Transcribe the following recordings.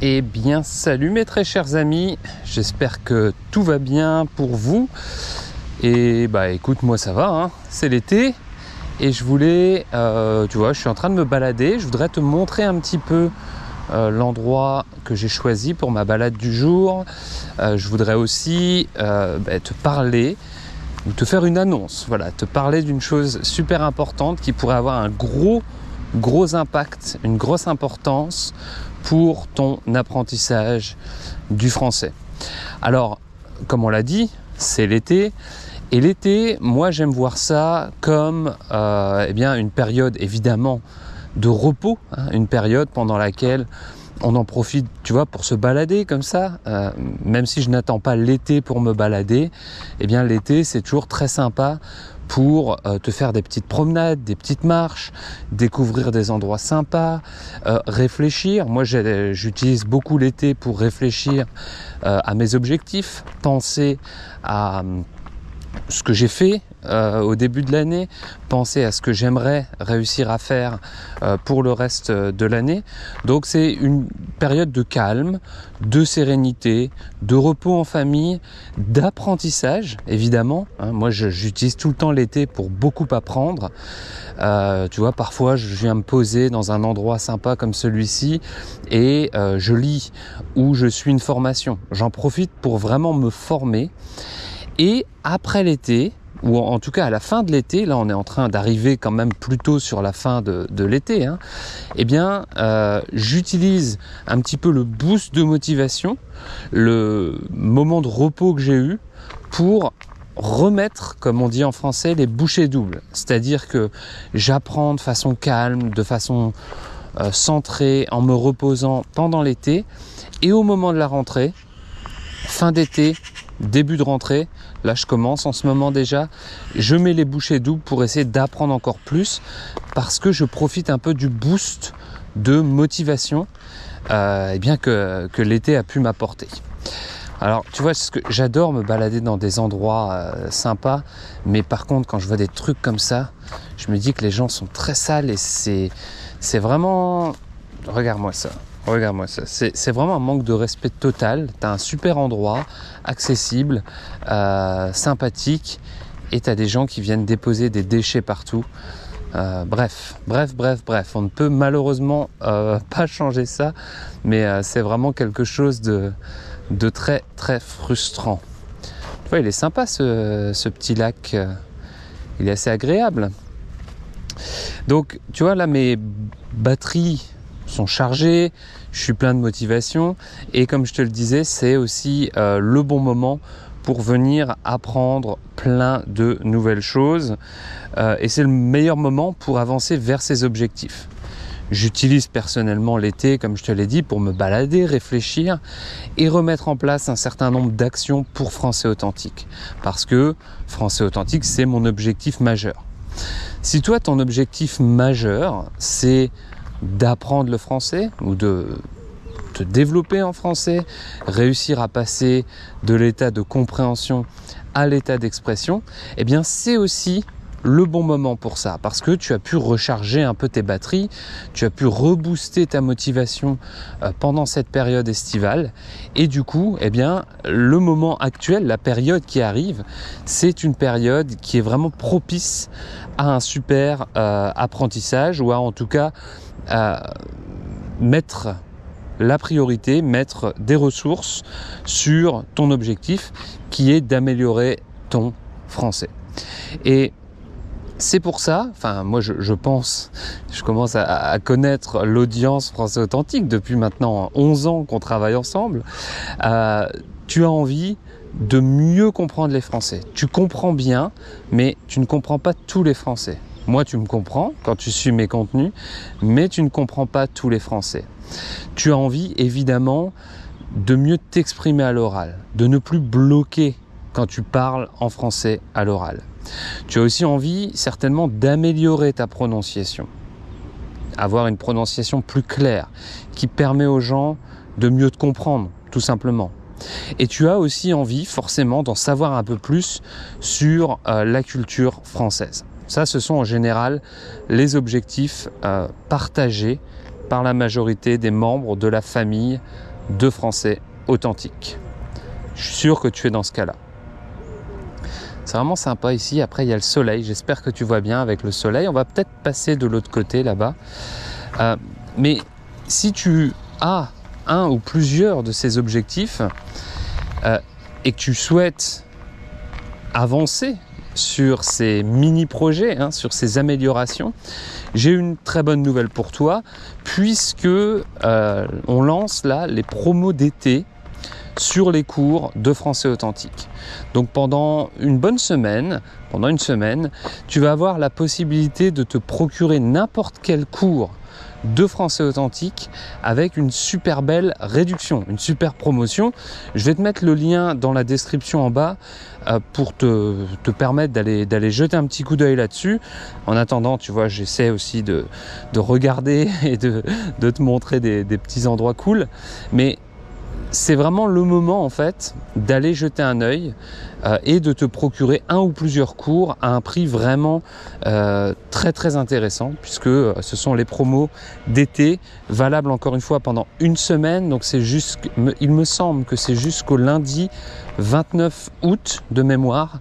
Eh bien, salut mes très chers amis, j'espère que tout va bien pour vous. Et bah écoute, moi ça va, hein. C'est l'été et je voulais, tu vois, je suis en train de me balader. Je voudrais te montrer un petit peu l'endroit que j'ai choisi pour ma balade du jour. Je voudrais aussi te parler ou te faire une annonce, voilà, te parler d'une chose super importante qui pourrait avoir un gros impact, une grosse importance pour ton apprentissage du français. Alors, comme on l'a dit, c'est l'été. Et l'été, moi j'aime voir ça comme une période évidemment de repos, hein, une période pendant laquelle on en profite, tu vois, pour se balader comme ça. Même si je n'attends pas l'été pour me balader, eh bien l'été c'est toujours très sympa pour te faire des petites promenades, des petites marches, découvrir des endroits sympas, réfléchir. Moi, j'utilise beaucoup l'été pour réfléchir à mes objectifs, penser à ce que j'ai fait au début de l'année, penser à ce que j'aimerais réussir à faire pour le reste de l'année. Donc c'est une période de calme, de sérénité, de repos en famille, d'apprentissage évidemment. Moi j'utilise tout le temps l'été pour beaucoup apprendre. Tu vois, parfois je viens me poser dans un endroit sympa comme celui-ci et je lis ou je suis une formation. J'en profite pour vraiment me former. Et après l'été, ou en tout cas à la fin de l'été, là on est en train d'arriver quand même plutôt sur la fin de l'été, hein, eh bien j'utilise un petit peu le boost de motivation, le moment de repos que j'ai eu pour remettre, comme on dit en français, les bouchées doubles. C'est-à-dire que j'apprends de façon calme, de façon centrée, en me reposant pendant l'été, et au moment de la rentrée, fin d'été, début de rentrée, là je commence en ce moment déjà, je mets les bouchées doubles pour essayer d'apprendre encore plus parce que je profite un peu du boost de motivation que l'été a pu m'apporter. Alors tu vois, j'adore me balader dans des endroits sympas, mais par contre quand je vois des trucs comme ça, je me dis que les gens sont très sales et c'est vraiment... Regarde-moi ça, c'est vraiment un manque de respect total. Tu as un super endroit, accessible, sympathique, et tu as des gens qui viennent déposer des déchets partout. Bref, on ne peut malheureusement pas changer ça, mais c'est vraiment quelque chose de très très frustrant. Tu vois, il est sympa ce petit lac, il est assez agréable. Donc tu vois là, mes batteries sont chargées, je suis plein de motivation et comme je te le disais, c'est aussi le bon moment pour venir apprendre plein de nouvelles choses et c'est le meilleur moment pour avancer vers ses objectifs. J'utilise personnellement l'été, comme je te l'ai dit, pour me balader, réfléchir et remettre en place un certain nombre d'actions pour Français Authentique. Parce que Français Authentique, c'est mon objectif majeur. Si toi, ton objectif majeur, c'est d'apprendre le français ou de te développer en français, réussir à passer de l'état de compréhension à l'état d'expression, eh bien c'est aussi le bon moment pour ça, parce que tu as pu recharger un peu tes batteries, tu as pu rebooster ta motivation pendant cette période estivale, et du coup, eh bien, le moment actuel, la période qui arrive, c'est une période qui est vraiment propice à un super apprentissage, ou à en tout cas mettre la priorité, mettre des ressources sur ton objectif qui est d'améliorer ton français. Et c'est pour ça, moi je pense, je commence à connaître l'audience Français Authentique depuis maintenant 11 ans qu'on travaille ensemble. Tu as envie de mieux comprendre les Français. Tu comprends bien, mais tu ne comprends pas tous les Français. Moi, tu me comprends quand tu suis mes contenus, mais tu ne comprends pas tous les Français. Tu as envie, évidemment, de mieux t'exprimer à l'oral, de ne plus bloquer quand tu parles en français à l'oral. Tu as aussi envie, certainement, d'améliorer ta prononciation. Avoir une prononciation plus claire, qui permet aux gens de mieux te comprendre, tout simplement. Et tu as aussi envie, forcément, d'en savoir un peu plus sur la culture française. Ça, ce sont en général les objectifs partagés par la majorité des membres de la famille de français authentique. Je suis sûr que tu es dans ce cas-là. C'est vraiment sympa ici. Après, il y a le soleil. J'espère que tu vois bien avec le soleil. On va peut-être passer de l'autre côté là-bas. Mais si tu as un ou plusieurs de ces objectifs et que tu souhaites avancer sur ces mini-projets, sur ces améliorations, j'ai une très bonne nouvelle pour toi, puisque on lance là les promos d'été sur les cours de français authentique. Donc pendant une semaine, tu vas avoir la possibilité de te procurer n'importe quel cours de français authentique avec une super belle réduction, une super promotion. Je vais te mettre le lien dans la description en bas pour te permettre d'aller jeter un petit coup d'œil là-dessus. En attendant, tu vois, j'essaie aussi de regarder et de te montrer des petits endroits cool. Mais c'est vraiment le moment en fait d'aller jeter un œil et de te procurer un ou plusieurs cours à un prix vraiment très très intéressant, puisque ce sont les promos d'été valables encore une fois pendant une semaine. Donc il me semble que c'est jusqu'au lundi 29 août de mémoire,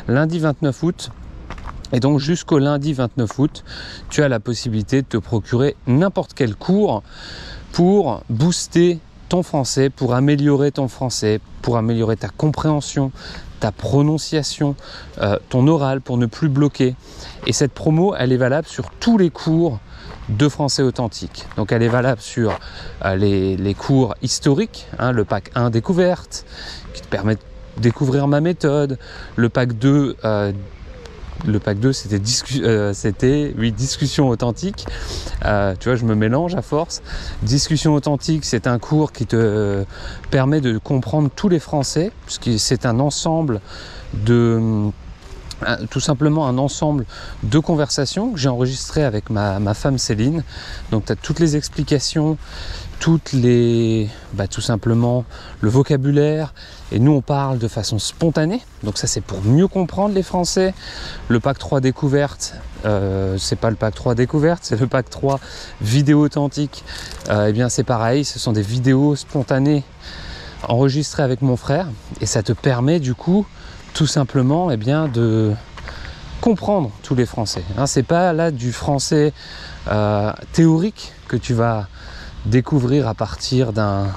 lundi 29 août. Et donc jusqu'au lundi 29 août, tu as la possibilité de te procurer n'importe quel cours pour booster ton français, pour améliorer ton français, pour améliorer ta compréhension, ta prononciation, ton oral, pour ne plus bloquer. Et cette promo, elle est valable sur tous les cours de français authentique. Donc elle est valable sur les cours historiques, le pack 1 découverte, qui te permet de découvrir ma méthode, le pack 2 c'était discussion authentique. Tu vois, je me mélange à force. Discussion authentique, c'est un cours qui te permet de comprendre tous les français, puisque c'est un ensemble tout simplement un ensemble de conversations que j'ai enregistrées avec ma femme Céline. Donc tu as toutes les explications, tout simplement le vocabulaire, et nous on parle de façon spontanée, donc ça c'est pour mieux comprendre les Français. Le pack 3 découverte, c'est pas le pack 3 découverte, c'est le pack 3 vidéo authentique. Eh bien c'est pareil, ce sont des vidéos spontanées enregistrées avec mon frère, et ça te permet du coup tout simplement de comprendre tous les Français. C'est pas là du français théorique que tu vas découvrir à partir d'un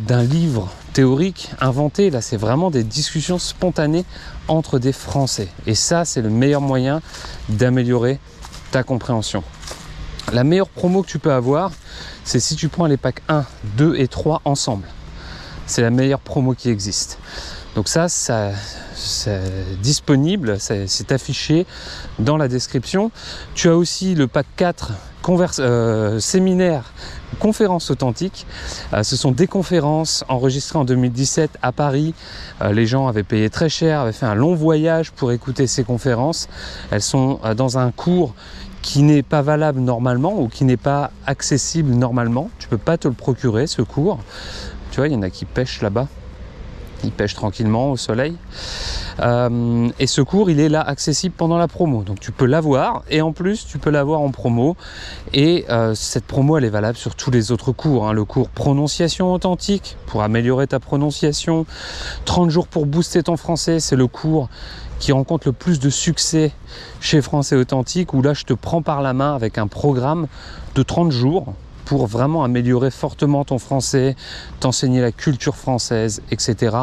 livre théorique inventé. Là, c'est vraiment des discussions spontanées entre des Français. Et ça, c'est le meilleur moyen d'améliorer ta compréhension. La meilleure promo que tu peux avoir, c'est si tu prends les packs 1, 2 et 3 ensemble. C'est la meilleure promo qui existe. Donc ça c'est disponible, c'est affiché dans la description. Tu as aussi le pack 4 séminaire conférences authentiques. Ce sont des conférences enregistrées en 2017 à Paris. Les gens avaient payé très cher, avaient fait un long voyage pour écouter ces conférences. Elles sont dans un cours qui n'est pas valable normalement ou qui n'est pas accessible normalement. Tu ne peux pas te le procurer, ce cours. Tu vois, il y en a qui pêchent là-bas. Ils pêchent tranquillement au soleil. Et ce cours, il est là accessible pendant la promo. Donc tu peux l'avoir, et en plus, tu peux l'avoir en promo. Et cette promo, elle est valable sur tous les autres cours. Le cours prononciation authentique, pour améliorer ta prononciation. 30 jours pour booster ton français, c'est le cours qui rencontre le plus de succès chez Français Authentique, où là, je te prends par la main avec un programme de 30 jours pour vraiment améliorer fortement ton français, t'enseigner la culture française, etc.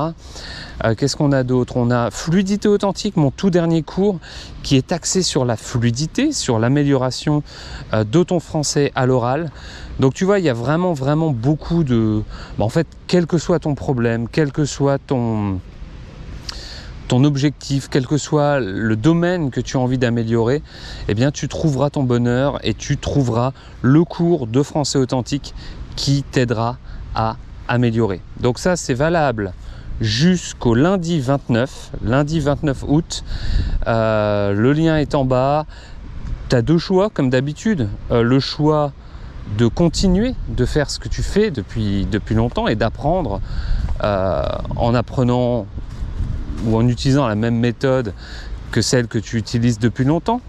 Qu'est-ce qu'on a d'autre? On a Fluidité Authentique, mon tout dernier cours, qui est axé sur la fluidité, sur l'amélioration de ton français à l'oral. Donc tu vois, il y a vraiment beaucoup de... en fait, quel que soit ton problème, quel que soit ton objectif, quel que soit le domaine que tu as envie d'améliorer, eh bien tu trouveras ton bonheur et tu trouveras le cours de français authentique qui t'aidera à améliorer. Donc ça, c'est valable jusqu'au lundi 29 août. Le lien est en bas. Tu as deux choix comme d'habitude. Le choix de continuer de faire ce que tu fais depuis longtemps et d'apprendre en apprenant ou en utilisant la même méthode que celle que tu utilises depuis longtemps.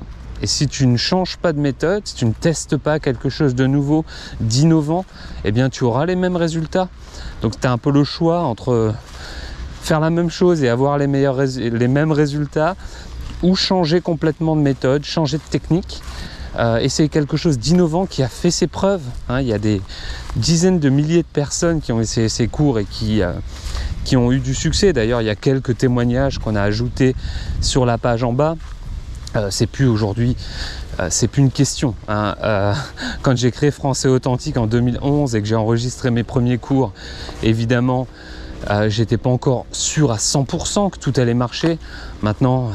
Et si tu ne changes pas de méthode, si tu ne testes pas quelque chose de nouveau, d'innovant, eh bien tu auras les mêmes résultats. Donc tu as un peu le choix entre faire la même chose et avoir les mêmes résultats, ou changer complètement de méthode, changer de technique. Essayer quelque chose d'innovant qui a fait ses preuves. Il y a des dizaines de milliers de personnes qui ont essayé ces cours et qui ont eu du succès. D'ailleurs, il y a quelques témoignages qu'on a ajoutés sur la page en bas. C'est plus aujourd'hui, c'est plus une question. Quand j'ai créé Français Authentique en 2011 et que j'ai enregistré mes premiers cours, évidemment, j'étais pas encore sûr à 100% que tout allait marcher. Maintenant,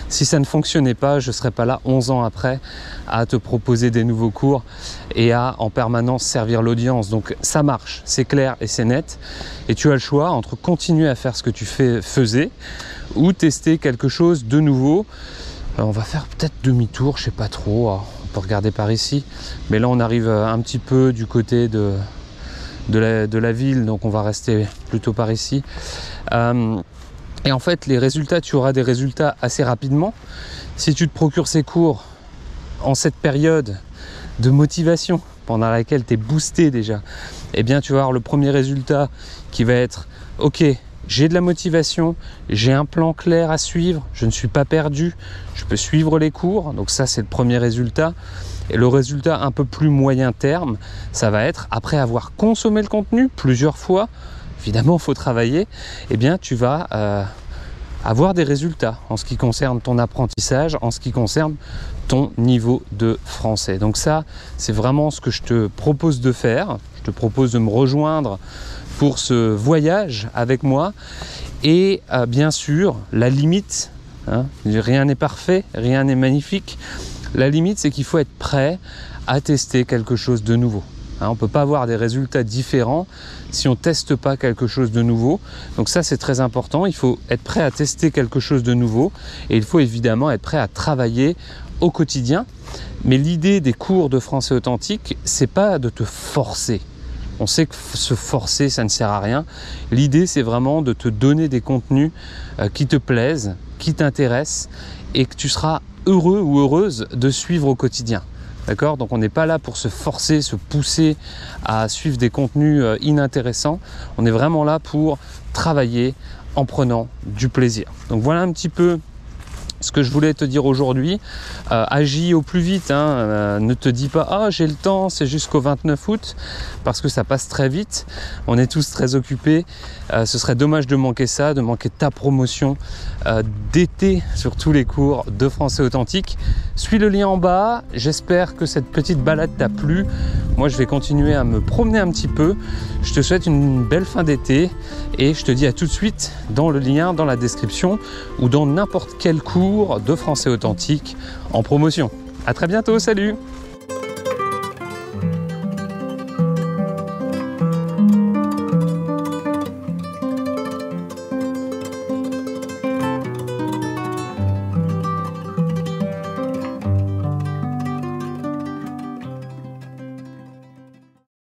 si ça ne fonctionnait pas, je ne serais pas là 11 ans après à te proposer des nouveaux cours et à en permanence servir l'audience. Donc ça marche, c'est clair et c'est net. Et tu as le choix entre continuer à faire ce que tu faisais ou tester quelque chose de nouveau. On va faire peut-être demi-tour, je sais pas trop. On peut regarder par ici. Mais là, on arrive un petit peu du côté de la ville, donc on va rester plutôt par ici. Et en fait, les résultats, tu auras des résultats assez rapidement. Si tu te procures ces cours en cette période de motivation pendant laquelle tu es boosté déjà, eh bien, tu vas avoir le premier résultat qui va être « Ok, j'ai de la motivation, j'ai un plan clair à suivre, je ne suis pas perdu, je peux suivre les cours. » Donc ça, c'est le premier résultat. Et le résultat un peu plus moyen terme, ça va être, après avoir consommé le contenu plusieurs fois, évidemment, il faut travailler, eh bien, tu vas avoir des résultats en ce qui concerne ton apprentissage, en ce qui concerne ton niveau de français. Donc ça, c'est vraiment ce que je te propose de faire. Je te propose de me rejoindre pour ce voyage avec moi. Et bien sûr, la limite, rien n'est parfait, rien n'est magnifique. La limite, c'est qu'il faut être prêt à tester quelque chose de nouveau. On ne peut pas avoir des résultats différents si on ne teste pas quelque chose de nouveau. Donc ça, c'est très important. Il faut être prêt à tester quelque chose de nouveau et il faut évidemment être prêt à travailler au quotidien. Mais l'idée des cours de Français Authentique, c'est pas de te forcer. On sait que se forcer, ça ne sert à rien. L'idée, c'est vraiment de te donner des contenus qui te plaisent, qui t'intéressent et que tu seras heureux ou heureuse de suivre au quotidien. D'accord ? Donc on n'est pas là pour se forcer, se pousser à suivre des contenus inintéressants. On est vraiment là pour travailler en prenant du plaisir. Donc voilà un petit peu ce que je voulais te dire aujourd'hui. Agis au plus vite. Ne te dis pas « Ah, j'ai le temps, c'est jusqu'au 29 août » parce que ça passe très vite. On est tous très occupés. Ce serait dommage de manquer ça, de manquer ta promotion d'été sur tous les cours de Français Authentique. Suis le lien en bas. J'espère que cette petite balade t'a plu. Moi, je vais continuer à me promener un petit peu. Je te souhaite une belle fin d'été et je te dis à tout de suite dans le lien, dans la description ou dans n'importe quel cours de Français Authentique en promotion. À très bientôt, salut!